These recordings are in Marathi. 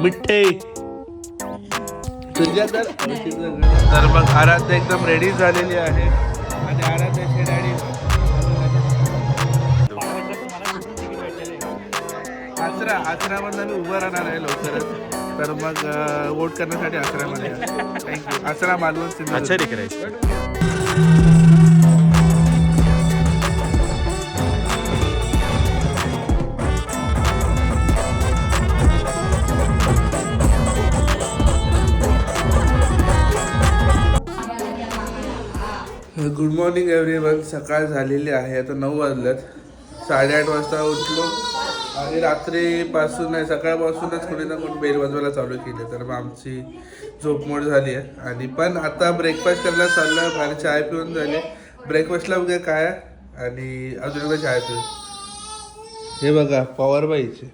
मिठ्ठे तुझ्या तर मग आराध्या एकदम रेडी झालेली आहे आणि आराध्याचे डॅडी आसरामधून मी उभं राहणार आहे लवकरच. तर मग वोट करण्यासाठी आसरामध्ये थँक्यू. आसरा Malvan Sindhudurg. Good morning everyone. सकाळ झालेली आहे, आता 9 वाजल्यात. 8:30 वाजता उठलो आणि रात्रीपासून नाही सकाळपासूनच कोणी ना कोणी बेल वाजवायला चालू केले. तर मग आमची झोपमोड झाली आहे आणि पण आता ब्रेकफास्ट करायला चाललं आहे. बाहेर चाय पिऊन झाले. ब्रेकफास्टला वगैरे काय आणि अजून एकदा चाय पिऊन. हे बघा पॉवर बाईचे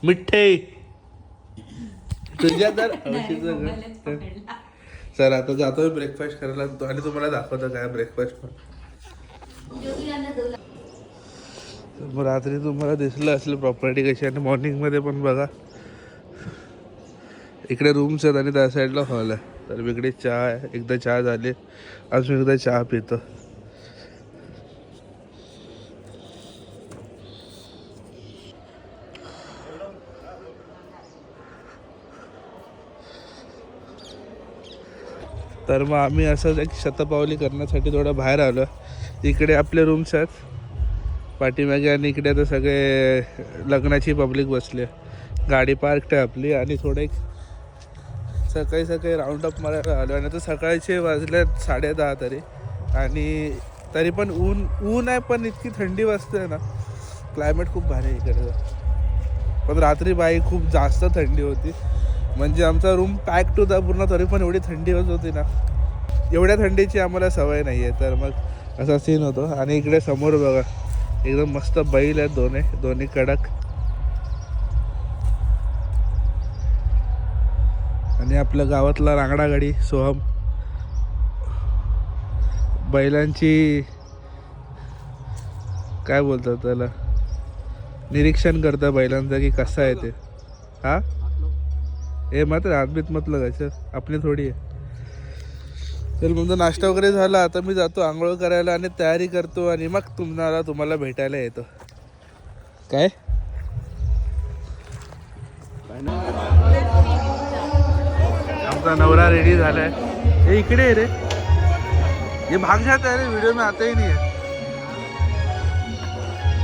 मिठ्ठे तुझ्या तर सर आता जातोय ब्रेकफास्ट करायला आणि तुम्हाला दाखवतो काय ब्रेकफास्ट पण. मग रात्री तुम्हाला दिसलं असेल प्रॉपर्टी कशी आणि मॉर्निंगमध्ये पण बघा इकडे रूम्स आहेत आणि त्या साईडला हॉल आहे. तर इकडे चहा आहे. एकदा चहा झाले अजून एकदा चहा पितो. तर मग आम्ही असंच एक शतपावली करण्यासाठी थोडं बाहेर आलो. इकडे आपले रूम्स आहेत पाठीमागे आणि इकडे आता सगळे लग्नाची पब्लिक बसली आहे. गाडी पार्क आहे आपली आणि थोडं एक सकाळी राऊंडअप मारायला आलो. आणि आता सकाळचे वाजल्यात 10:30 तरी आणि तरी पण ऊन आहे पण इतकी थंडी वाजते ना. क्लायमेट खूप भारी आहे इकडे. पण रात्री बाई खूप जास्त थंडी होती. म्हणजे आमचा रूम पॅक्ड होता पूर्ण तरी पण एवढी थंडी होत होती ना. एवढ्या थंडीची आम्हाला सवय नाही आहे. तर मग असा सीन होतो. आणि इकडे समोर बघा एकदम मस्त बैल आहेत दोन्ही कडक. आणि आपल्या गावातला रांगडा गाडी सोहम बैलांची काय बोलतात त्याला निरीक्षण करता बैलांचा की कसा आहे ते. हा हे मात्र हातबीत म्हटलं काय सर आपली थोडी आहे. तर म्हणजे नाश्ता वगैरे झाला. आता मी जातो आंघोळ करायला आणि तयारी करतो आणि मग तुम्हाला भेटायला येतो. काय आमचा नवरा रेडी झालाय. हे इकडे आहे रे. ये भाग जाता है रे वीडियो में आता ही नहीं है.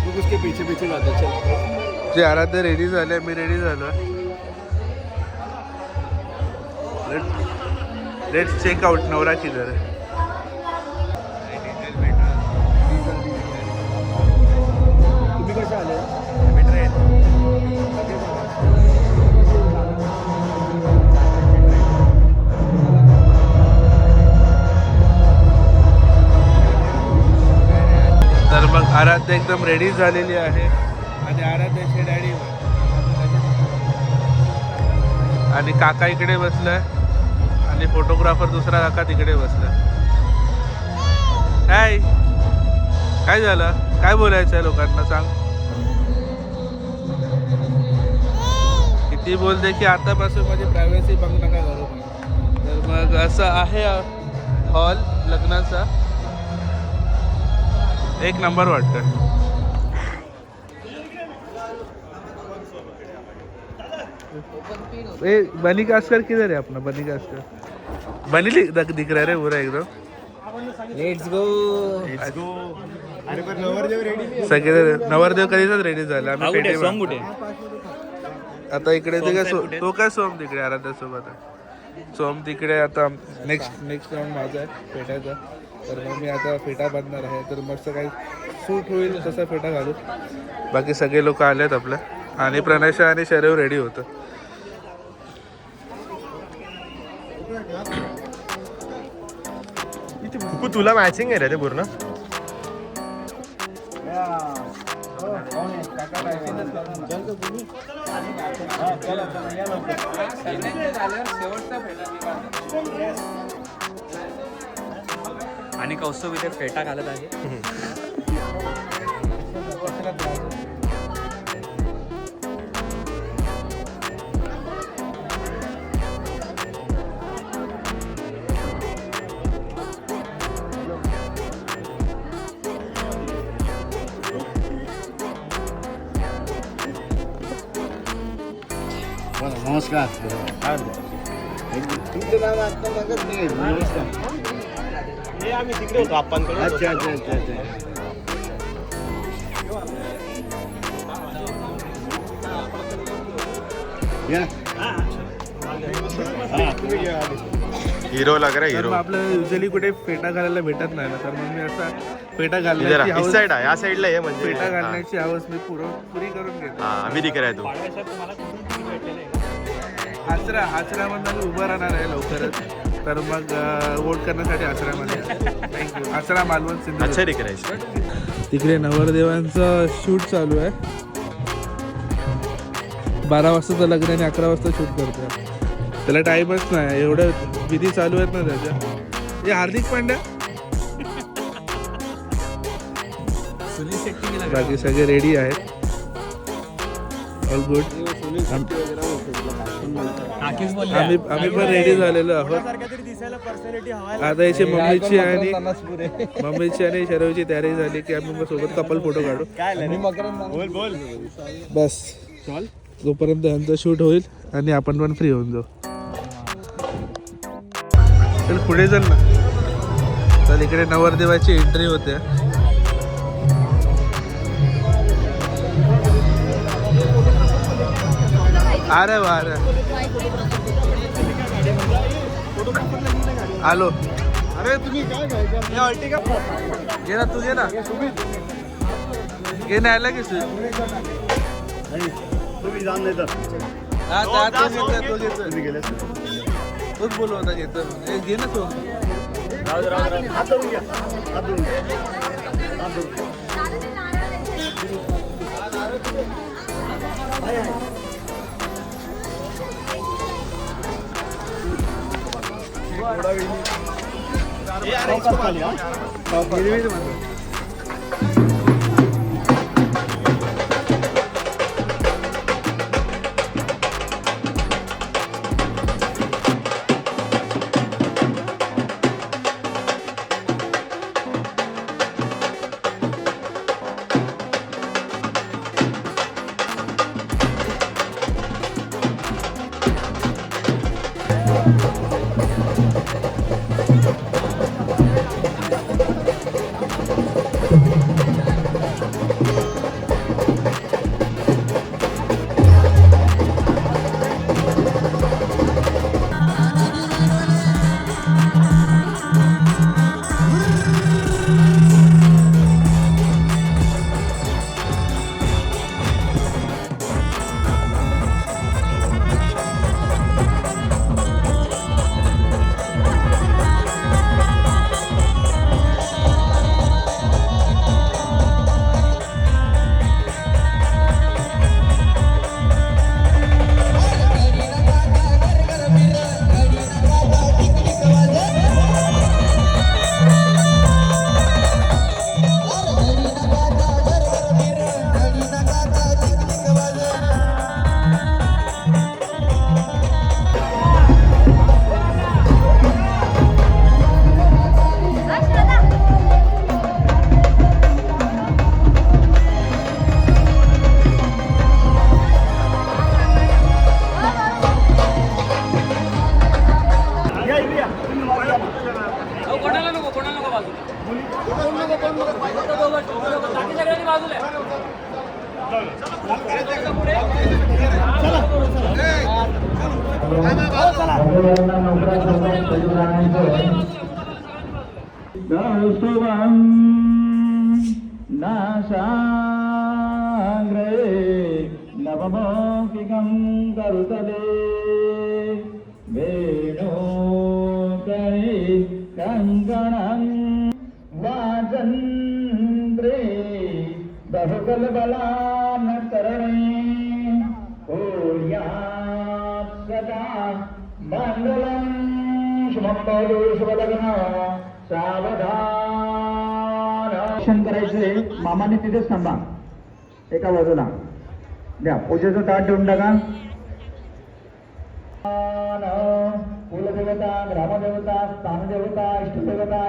तू उसके पीछे जाता चल. जे आराध्य रेडी झाले मी रेडी झालो. लेट्स चेक आउट नवरा किधर है. तुम्ही कसे आले. तर मग आराध्या एकदम रेडी झालेली आहे आणि आराध्याचे डॅडी आणि काका इकडे बसलाय आणि फोटोग्राफर दुसरा काका तिकडे बसलाय. काय झालं काय बोलायचं आहे लोकांना सांग. किती बोलते की आतापासून माझी प्रायव्हसी भंग नका करू. तर मग असं आहे हॉल लग्नाचा. एक नंबर वाटतं. ए बनी कास्कर किधर है अपना. बनी कास्कर बनी दिख रहा है रे पूरा एकदम. Let's go. सगळे नवरदेव कधीच रेडी झाला. आता इकडे ते काय तो काय सोम तिकडे आराध्या सोबत आहे. सोम तिकडे. आता नेक्स्ट राऊंड माझा आहे फेटायचा. तर मग मी आता फेटा बांधणार आहे. तर मस्त काही सूट होईल तसा फेटा घालू. बाकी सगळे लोक आले आहेत आपल्या आणि प्रणयशा आणि शरीर रेडी होतं. तुला मॅचिंग आहे रे ते पूर्ण. आणि कौस्तुभ इथे फेटा घालत आहे. नमस्कार. तुमचं नाव आता मगच नाही. नमस्कार. हे आम्ही तिकडे होतो आप्पांकडे. अच्छा अच्छा अच्छा अच्छा. या. हिरो लग रहा है तर हिरो. मग आपल्याला युजली कुठे फेटा घालायला भेटत नाही ना, तर मग मी असा फेटा इधर घालण्याची इस हवस साइड आहे, या साइडला आहे म्हणजे. फेटा घालण्याची हवस मी पुरी करून घेतो. हा अभी दिख रहा है तू. आचऱ्यामध्ये मी उभं राहणार आहे लवकरच, तर मग वोट करण्यासाठी आचऱ्यामध्ये थँक्यू. आचरा मालवण सिंधुदुर्ग. अच्छा दिख रहा है. तिकडे नवरदेवांचं शूट चालू आहे. 12 वाजताचं लग्न आणि 11 वाजता शूट करतोय. त्याला टाईमच नाही, एवढं विधी चालू आहेत ना त्याच्या. हे हार्दिक पांड्या, बाकी सगळे रेडी आहेत. All good. आम्ही पण रेडी झालेलो आहोत. आता याची मम्मीची आणि शरवची तयारी झाली की आम्ही सोबत कपल फोटो काढू. बस जोपर्यंत यांचं शूट होईल आणि आपण पण फ्री होऊन जाऊ. चल पुढे चल ना. तर इकडे नवरदेवाची एंट्री होते. अरे वा, अरे आलो. अरे तुम्ही काय घे घे ना, तू घे ना. घे ना, आला की तुम्ही जाण नाही तर तू गेले तूच बोलू होता घेतो. घे ना तू. हात धरून घ्या. हात धरून घ्या. हात धरून घ्या. शुभं नाशाग्रे नवमौखिकं करुतले वेणोकरि कङ्कणं वाचन्द्रे बहुकलबलानकरणे कुर्यात् सदा मङ्गलं शुभं भवतु शुभलग्न सावधान. करायचे मामाने तिथेच थांबा एका बाजूला द्या. पूजेचं ताट देऊन टाका. कुलदेवता ग्रामदेवता स्थानदेवता इष्टदेवता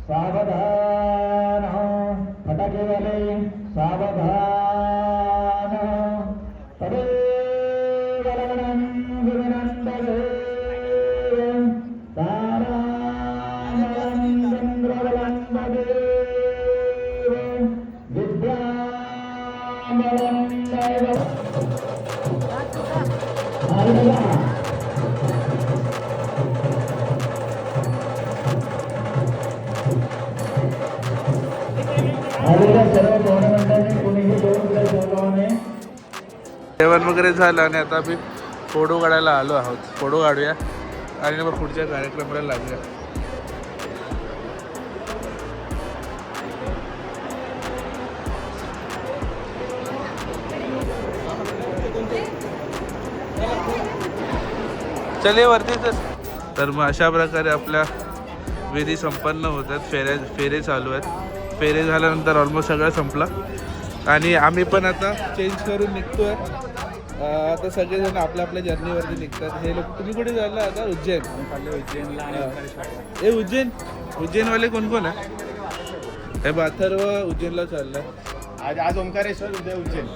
सावधान. फटाकेवाले सावधान. तदेव सर्व गव्हर्नमेंटाने कोणीही दोन किलो सोडवणे. जेवण वगैरे झालं आणि आता आम्ही फोटो काढायला आलो आहोत. फोटो काढूया आणि मग पुढच्या कार्यक्रमाला लागूया. चले वरतीच. तर मग अशा प्रकारे आपल्या विधी संपन्न होतात. फेरे चालू आहेत. फेरे झाल्यानंतर ऑलमोस्ट सगळं संपलं आणि आम्ही पण आता चेंज करून निघतोय. आता सगळेजण आपल्या आपल्या जर्नीवरती निघतात. हे लोक तुम्ही कुठे झाला आता? उज्जैन. हे उज्जैनवाले कोण कोण आहे? हे अथर्व उज्जैनला चाललाय. आज ओंकारेश्वर, उद्या उज्जैन.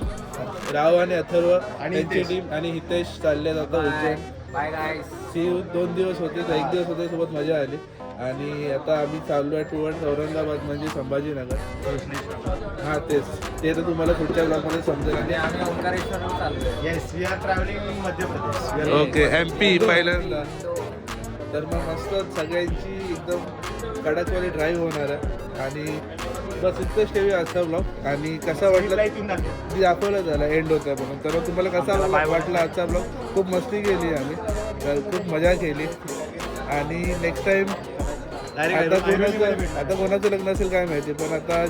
राव आणि अथर्व आणि त्यांची टीम आणि हितेश चालले जातात उज्जैन. बाय गाईस. सी 2 दिवस होते, तर 1 दिवस होते, सोबत मजा आली. आणि आता आम्ही चाललो आहे टुवर्ड्स औरंगाबाद म्हणजे संभाजीनगर. हां तेच, ते तर तुम्हाला पुढच्या ब्लॉगमध्ये समजेल. आणि आम्ही ओंकारेश्वरला चाललोय. Yes, we R travelling Madhya Pradesh. Okay, MP पहिल्यांदा. तर मग मस्त सगळ्यांची एकदम कडकवाली ड्राईव्ह होणार आहे. आणि बस इतकंच ठेवूया आजचा ब्लॉग. आणि कसा वाटला ती दाखवलं झाला एंड होत्या म्हणून. तर मग तुम्हाला कसा वाटला आजचा ब्लॉग? खूप मस्ती केली आम्ही, तर खूप मजा केली. आणि नेक्स्ट टाईम आता कोणाचं लग्न असेल काय माहिती, पण आता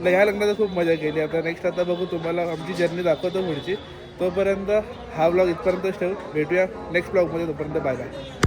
ह्या लग्नात खूप मजा केली. आता नेक्स्ट आता बघू, तुम्हाला आमची जर्नी दाखवतो पुढची. तोपर्यंत हा ब्लॉग इथपर्यंतच ठेवू. भेटूया नेक्स्ट ब्लॉगमध्ये. तोपर्यंत बाय बाय.